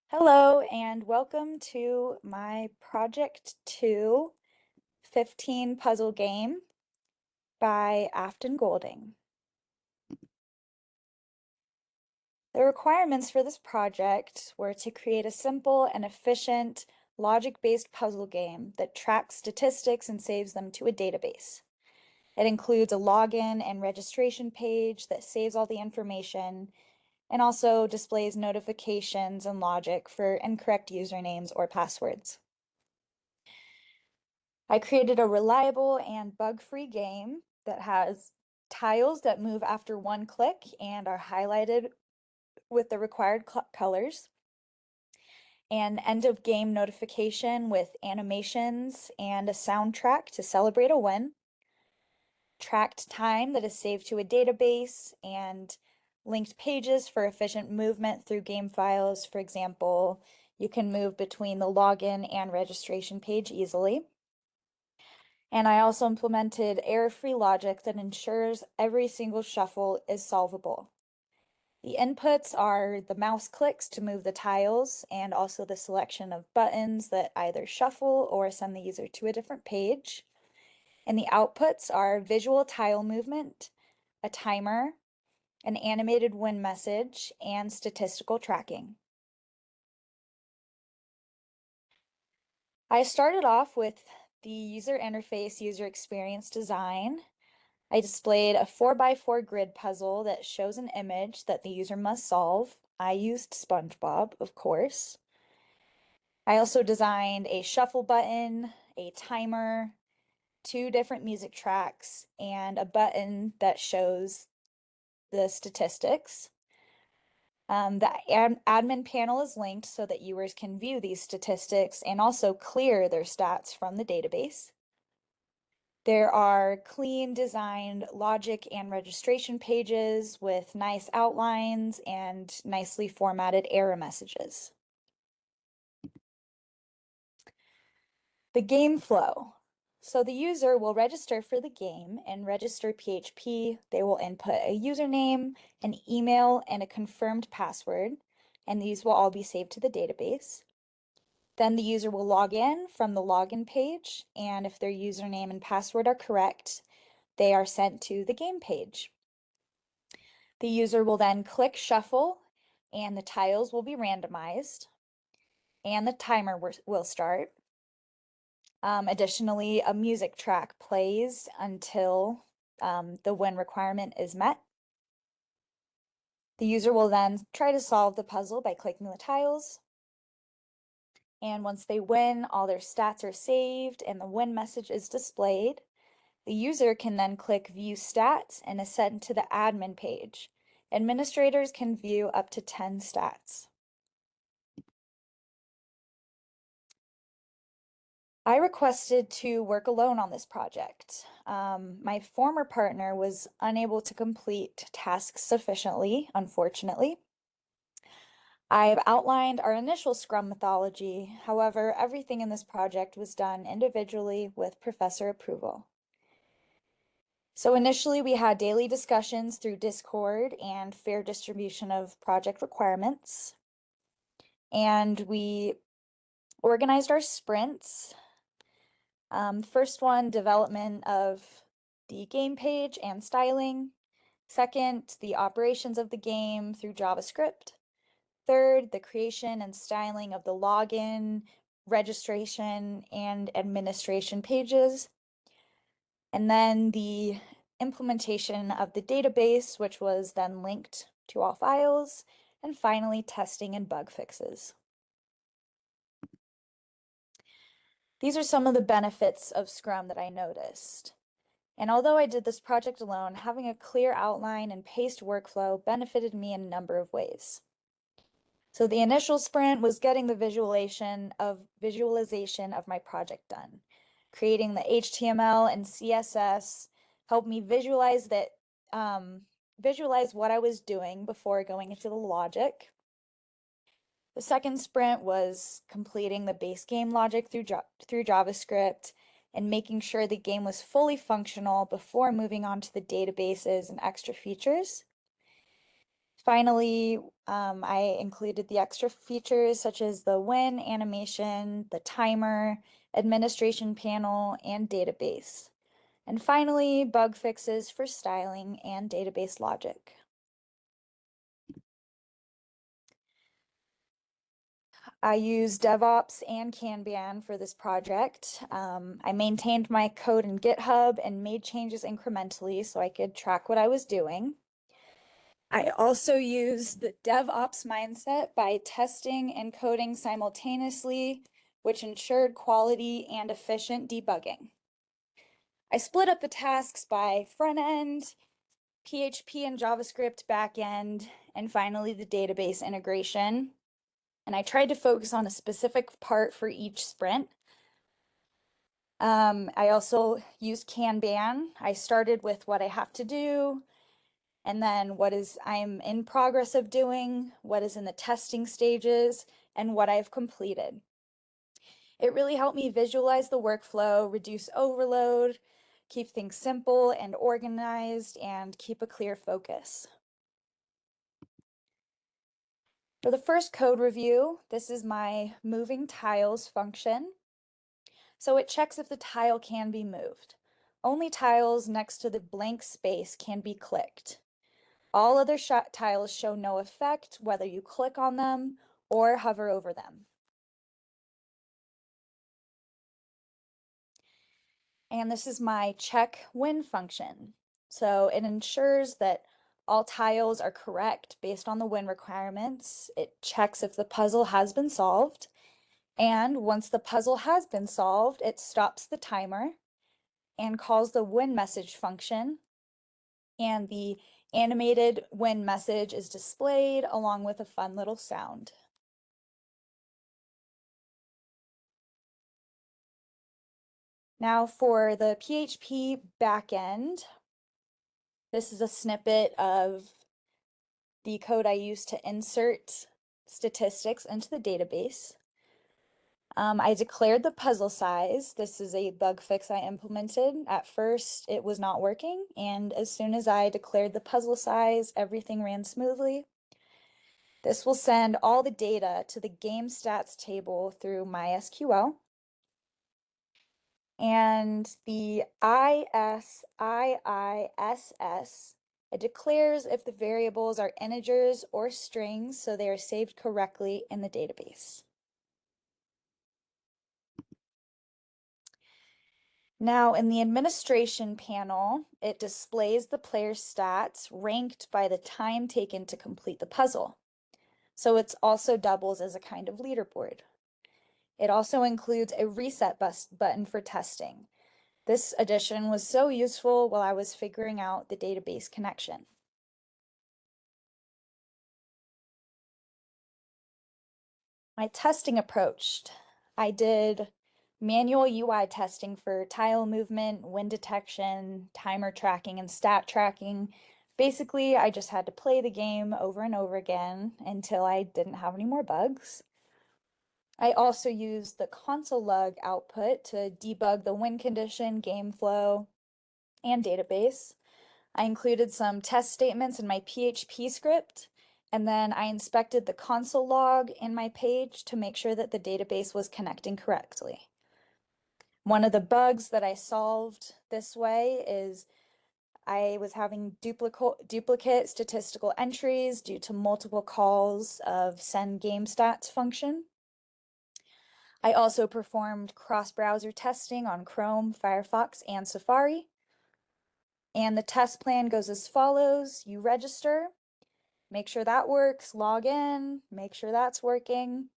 Hello and welcome to my Project 2 15 puzzle game by Afton Goulding. The requirements for this project were to create a simple and efficient logic-based puzzle game that tracks statistics and saves them to a database. It includes a login and registration page that saves all the information and also displays notifications and logic for incorrect usernames or passwords. I created a reliable and bug-free game that has tiles that move after one click and are highlighted with the required colors, an end of game notification with animations and a soundtrack to celebrate a win, tracked time that is saved to a database, and linked pages for efficient movement through game files. For example, you can move between the login and registration page easily. And I also implemented error-free logic that ensures every single shuffle is solvable. The inputs are the mouse clicks to move the tiles and also the selection of buttons that either shuffle or send the user to a different page. And the outputs are visual tile movement, a timer, an animated win message, and statistical tracking. I started off with the user interface user experience design. I displayed a 4x4 grid puzzle that shows an image that the user must solve. I used SpongeBob, of course. I also designed a shuffle button, a timer, two different music tracks, and a button that shows the statistics. The admin panel is linked so that users can view these statistics and also clear their stats from the database. There are clean designed logic and registration pages with nice outlines and nicely formatted error messages. The game flow. So the user will register for the game and register PHP. They will input a username, an email, and a confirmed password, and these will all be saved to the database. Then the user will log in from the login page, and if their username and password are correct, they are sent to the game page. The user will then click shuffle and the tiles will be randomized and the timer will start. Additionally, a music track plays until the win requirement is met. The user will then try to solve the puzzle by clicking the tiles. And once they win, all their stats are saved and the win message is displayed. The user can then click View Stats and is sent to the admin page. Administrators can view up to 10 stats. I requested to work alone on this project. My former partner was unable to complete tasks sufficiently, unfortunately. I've outlined our initial Scrum methodology. However, everything in this project was done individually with professor approval. So initially we had daily discussions through Discord and fair distribution of project requirements. And we organized our sprints. First one, development of the game page and styling. Second, the operations of the game through JavaScript. Third, the creation and styling of the login, registration, and administration pages. And then the implementation of the database, which was then linked to all files. And finally, testing and bug fixes. These are some of the benefits of Scrum that I noticed. And although I did this project alone, having a clear outline and paced workflow benefited me in a number of ways. So the initial sprint was getting the visualization of my project done. Creating the HTML and CSS helped me visualize what I was doing before going into the logic. The second sprint was completing the base game logic through JavaScript and making sure the game was fully functional before moving on to the databases and extra features. Finally, I included the extra features such as the win animation, the timer, administration panel, and database. And finally, bug fixes for styling and database logic. I used DevOps and Kanban for this project. I maintained my code in GitHub and made changes incrementally so I could track what I was doing. I also used the DevOps mindset by testing and coding simultaneously, which ensured quality and efficient debugging. I split up the tasks by front end, PHP and JavaScript backend, and finally the database integration. And I tried to focus on a specific part for each sprint. I also used Kanban. I started with what I have to do, and then what is I'm in progress of doing, what is in the testing stages, and what I've completed. It really helped me visualize the workflow, reduce overload, keep things simple and organized, and keep a clear focus. For the first code review, this is my moving tiles function. So it checks if the tile can be moved. Only tiles next to the blank space can be clicked. All other tiles show no effect whether you click on them or hover over them. And this is my check win function. So it ensures that all tiles are correct based on the win requirements. It checks if the puzzle has been solved. And once the puzzle has been solved, it stops the timer and calls the win message function. And the animated win message is displayed along with a fun little sound. Now for the PHP backend, this is a snippet of the code I use to insert statistics into the database. I declared the puzzle size. This is a bug fix I implemented. At first, it was not working, and as soon as I declared the puzzle size, everything ran smoothly. This will send all the data to the game stats table through MySQL. And the ISIISS, it declares if the variables are integers or strings, so they are saved correctly in the database. Now, in the administration panel, it displays the player's stats ranked by the time taken to complete the puzzle. So it also doubles as a kind of leaderboard. It also includes a reset button for testing. This addition was so useful while I was figuring out the database connection. My testing approach. I did manual UI testing for tile movement, wind detection, timer tracking, and stat tracking. Basically, I just had to play the game over and over again until I didn't have any more bugs. I also used the console log output to debug the win condition, game flow, and database. I included some test statements in my PHP script, and then I inspected the console log in my page to make sure that the database was connecting correctly. One of the bugs that I solved this way is I was having duplicate statistical entries due to multiple calls of send game stats function. I also performed cross-browser testing on Chrome, Firefox, and Safari. And the test plan goes as follows. You register, make sure that works, log in, make sure that's working,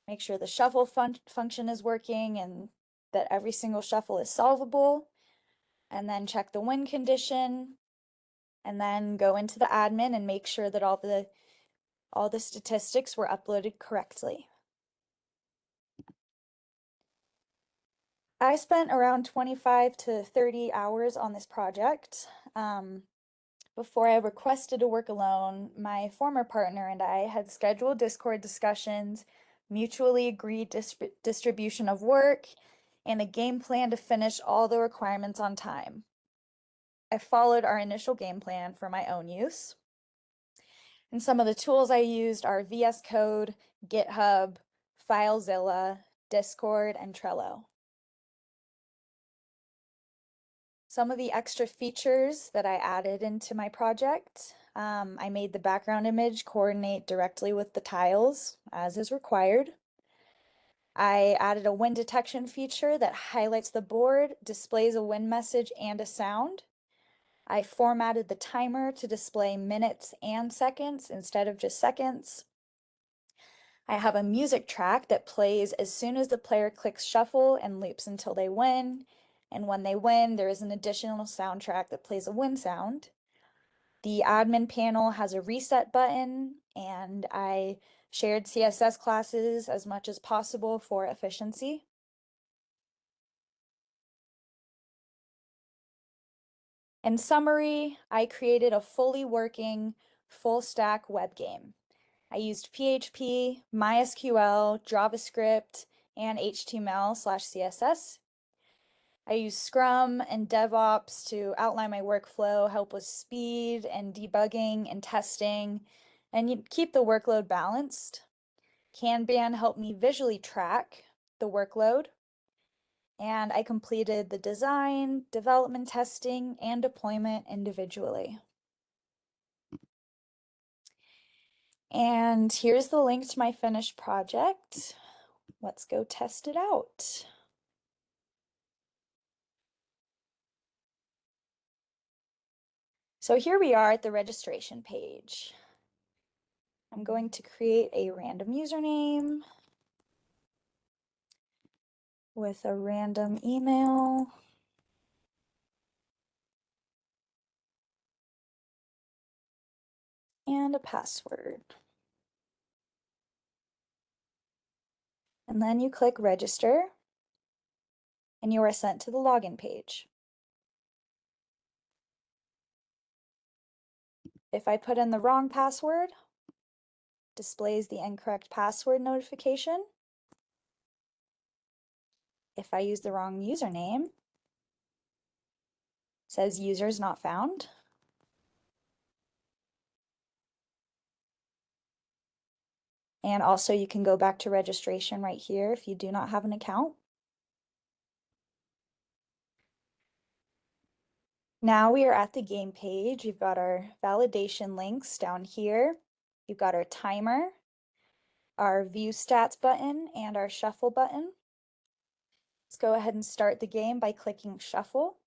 make sure the shuffle function is working and that every single shuffle is solvable, and then check the win condition, and then go into the admin and make sure that all the statistics were uploaded correctly. I spent around 25 to 30 hours on this project. Before I requested to work alone, my former partner and I had scheduled Discord discussions, mutually agreed distribution of work, and a game plan to finish all the requirements on time. I followed our initial game plan for my own use. And some of the tools I used are VS Code, GitHub, FileZilla, Discord, and Trello. Some of the extra features that I added into my project, I made the background image coordinate directly with the tiles as is required. I added a wind detection feature that highlights the board, displays a wind message and a sound. I formatted the timer to display minutes and seconds instead of just seconds. I have a music track that plays as soon as the player clicks shuffle and loops until they win. And when they win, there is an additional soundtrack that plays a win sound. The admin panel has a reset button, and I shared CSS classes as much as possible for efficiency. In summary, I created a fully working, full stack web game. I used PHP, MySQL, JavaScript, and HTML/CSS. I use Scrum and DevOps to outline my workflow, help with speed and debugging and testing, and keep the workload balanced. Kanban helped me visually track the workload, and I completed the design, development testing, and deployment individually. And here's the link to my finished project. Let's go test it out. So here we are at the registration page. I'm going to create a random username with a random email. And a password. And then you click register and you are sent to the login page. If I put in the wrong password, displays the incorrect password notification. If I use the wrong username, says users not found. And also you can go back to registration right here if you do not have an account. Now we are at the game page. We've got our validation links down here. You've got our timer, our view stats button, and our shuffle button. Let's go ahead and start the game by clicking shuffle.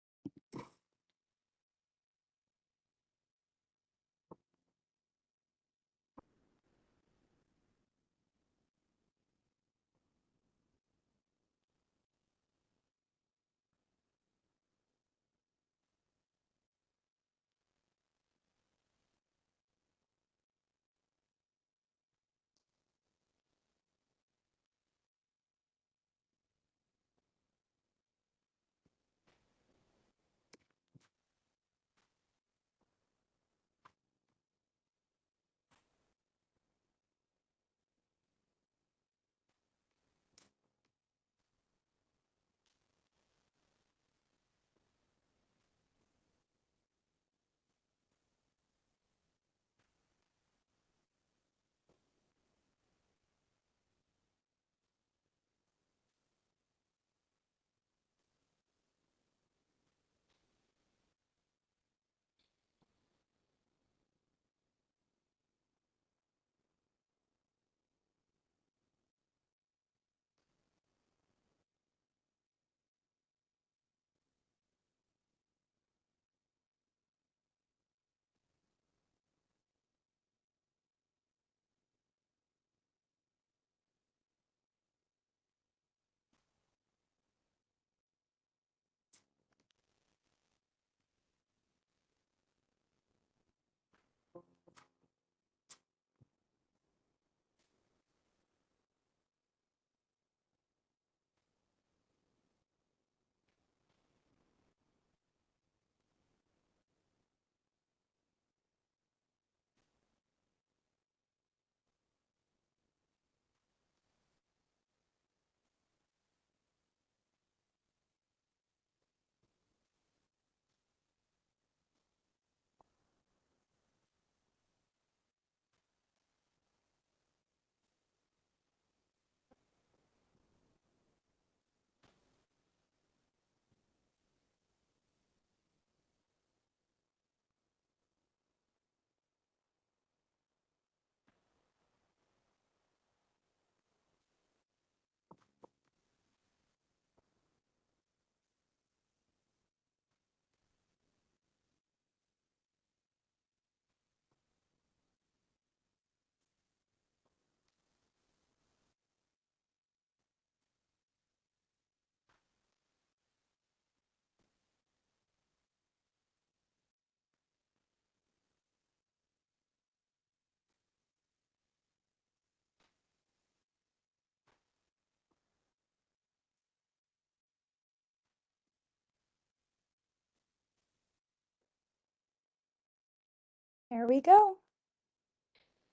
There we go.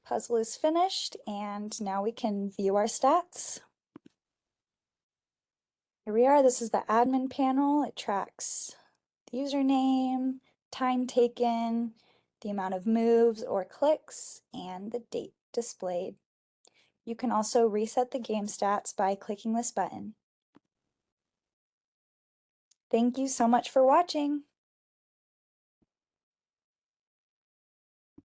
Puzzle is finished, and now we can view our stats. Here we are. This is the admin panel. It tracks the username, time taken, the amount of moves or clicks, and the date displayed. You can also reset the game stats by clicking this button. Thank you so much for watching.